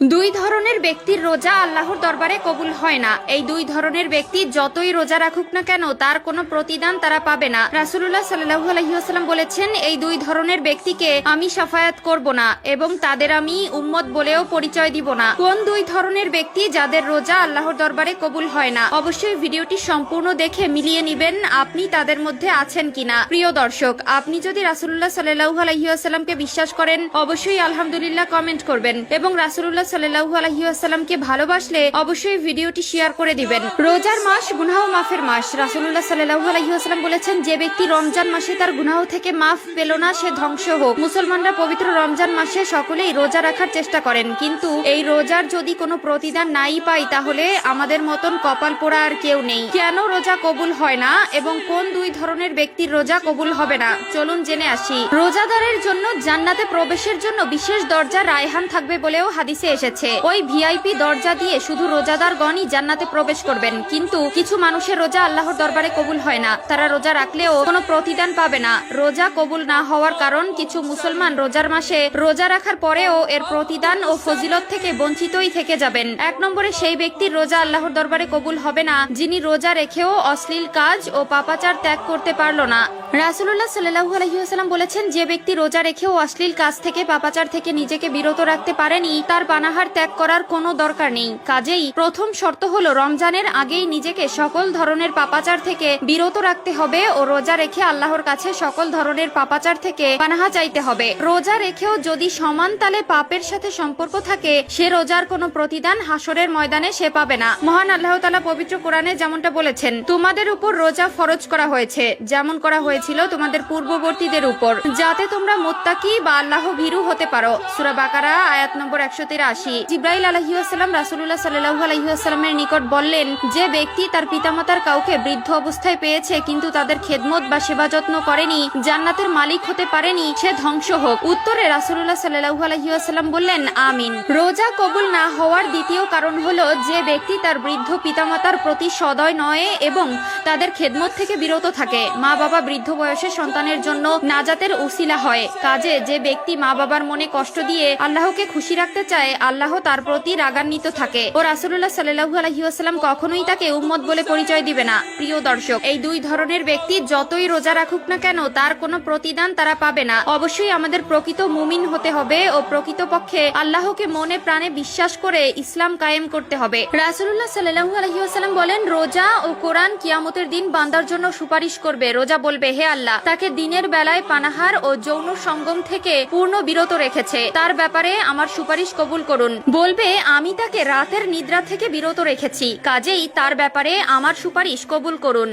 দুই ধরনের ব্যক্তির রোজা আল্লাহর দরবারে কবুল হয় না। এই দুই ধরনের ব্যক্তি যতই রোজা রাখুক না কেন তার কোনো প্রতিদান তারা পাবে না। রাসূলুল্লাহ সাল্লাল্লাহু আলাইহি ওয়াসাল্লাম বলেছেন, এই দুই ধরনের ব্যক্তিকে আমি শাফায়াত করব না এবং তাদের আমি উম্মত বলেও পরিচয় দিব না। কোন দুই ধরনের ব্যক্তি যাদের রোজা আল্লাহর দরবারে কবুল হয় না? অবশ্যই ভিডিওটি সম্পূর্ণ দেখে মিলিয়ে নেবেন আপনি তাদের মধ্যে আছেন কিনা। প্রিয় দর্শক, আপনি যদি রাসূলুল্লাহ সাল্লাল্লাহু আলাইহি ওয়াসাল্লামকে বিশ্বাস করেন অবশ্যই আলহামদুলিল্লাহ কমেন্ট করবেন এবং রাসূলুল্লাহ সাল্লাল্লাহু আলাইহি ওয়াসাল্লামকে ভালোবাসলে অবশ্যই ভিডিওটি শেয়ার করে দিবেন। রোজার মাস গুনাহ মাফের মাস। রাসূলুল্লাহ সাল্লাল্লাহু আলাইহি ওয়াসাল্লাম বলেছেন, যে ব্যক্তি রমজান মাসে তার গুনাহ থেকে মাফ পেল না সে ধ্বংস হোক। মুসলমানরা পবিত্র রমজান মাসে সকলেই রোজা রাখার চেষ্টা করেন, কিন্তু এই রোজার যদি কোনো প্রতিদান নাই পাই তাহলে আমাদের মতন কপাল পোড়া আর কেউ নেই। কেন রোজা কবুল হয় না এবং কোন দুই ধরনের ব্যক্তির রোজা কবুল হবে না চলুন জেনে আসি। রোজাদারের জন্য জান্নাতে প্রবেশের জন্য বিশেষ দরজা রায়হান থাকবে বলেও হাদিসে এসেছে। ওই ভিআইপি দরজা দিয়ে শুধু রোজাদারগণই জান্নাতে প্রবেশ করবেন, কিন্তু কিছু মানুষের রোজা আল্লাহর দরবারে কবুল হয় না। তারা রোজা রাখলেও কোনো প্রতিদান পাবে না। রোজা কবুল না হওয়ার কারণ কিছু মুসলমান রোজার মাসে রোজা রাখার পরেও এর প্রতিদান ও ফজিলত থেকে বঞ্চিতই থেকে যাবেন। এক নম্বরে সেই ব্যক্তির রোজা আল্লাহর দরবারে কবুল হবে না যিনি রোজা রেখেও অশ্লীল কাজ ও পাপাচার ত্যাগ করতে পারল না। রাসূলুল্লাহ সাল্লাল্লাহু আলাইহি ওয়াসাল্লাম বলেছেন, যে ব্যক্তি রোজা রেখেও অশ্লীল কাজ থেকে পাপাচার থেকে নিজেকে বিরত রাখতে পারেনি তার পানাহার ত্যাগ করার কোনো দরকার নেই। কাজেই প্রথম শর্ত হলো রমজানের আগেই নিজেকে সকল ধরনের পাপাচার থেকে বিরত রাখতে হবে ও রোজা রেখে আল্লাহর কাছে সকল ধরনের পাপাচার থেকে পানাহা চাইতে হবে। রোজা রেখেও যদি সমান তালে পাপের সাথে সম্পর্ক থাকে সে রোজার কোনো প্রতিদান হাসরের ময়দানে সে পাবে না। মহান আল্লাহ তাআলা পবিত্র কোরআনে যেমনটা বলেছেন, তোমাদের উপর রোজা ফরজ করা হয়েছে যেমন করা হয়েছিল তোমাদের পূর্ববর্তীদের উপর, যাতে তোমরা মুত্তাকি বা আল্লাহ ভীরু হতে পারো। সূরা বাকারা আয়াত নম্বর 183। জিবরাইল আলাইহিস সালাম রাসূলুল্লাহ সাল্লাল্লাহু আলাইহি ওয়াসাল্লামের নিকট বললেন, যে ব্যক্তি তার পিতামাতার কাউকে বৃদ্ধ অবস্থায় পেয়েছে কিন্তু তাদের খেদমত বা সেবা যত্ন করেনি, জান্নাতের মালিক হতে পারেনি, সে ধ্বংস হোক। উত্তরে রাসূলুল্লাহ সাল্লাল্লাহু আলাইহি ওয়াসাল্লাম বললেন, আমিন। রোজা কবুল না হওয়ার দ্বিতীয় কারণ হলো যে ব্যক্তি তার বৃদ্ধ পিতামাতার প্রতি সদয় নয় এবং তাদের খেদমত থেকে বিরত থাকে। মা বাবা বৃদ্ধ বয়সে সন্তানের জন্য নাজাতের উসিলা হয়। কাজে যে ব্যক্তি মা বাবার মনে কষ্ট দিয়ে আল্লাহকে খুশি রাখতে চায় আল্লাহ তার প্রতি রাগান্বিত থাকে ও রাসূলুল্লাহ সাল্লাল্লাহু আলাইহি ওয়াসাল্লাম কখনোই তাকে উম্মত বলে পরিচয় দিবে না। প্রিয় দর্শক, এই দুই ধরনের ব্যক্তি যতই রোজা রাখুক না কেন তার কোনো প্রতিদান তারা পাবে না। অবশ্যই আমাদের প্রকৃত মুমিন হতে হবে ও প্রকৃতপক্ষে আল্লাহকে মনে প্রাণে বিশ্বাস করে ইসলাম কায়েম করতে হবে। রাসূলুল্লাহ সাল্লাল্লাহু আলাইহি ওয়াসাল্লাম বলেন, রোজা ও কোরআন কিয়ামতের দিন বান্দার জন্য সুপারিশ করবে। রোজা বলবে, হে আল্লাহ, তাকে দিনের বেলায় পানাহার ও যৌন সঙ্গম থেকে পূর্ণ বিরত রেখেছে, তার ব্যাপারে আমার সুপারিশ কবুল করুন। বলবে, আমি তাকে রাতের নিদ্রা থেকে বিরত রেখেছি, কাজেই তার ব্যাপারে আমার সুপারিশ কবুল করুন।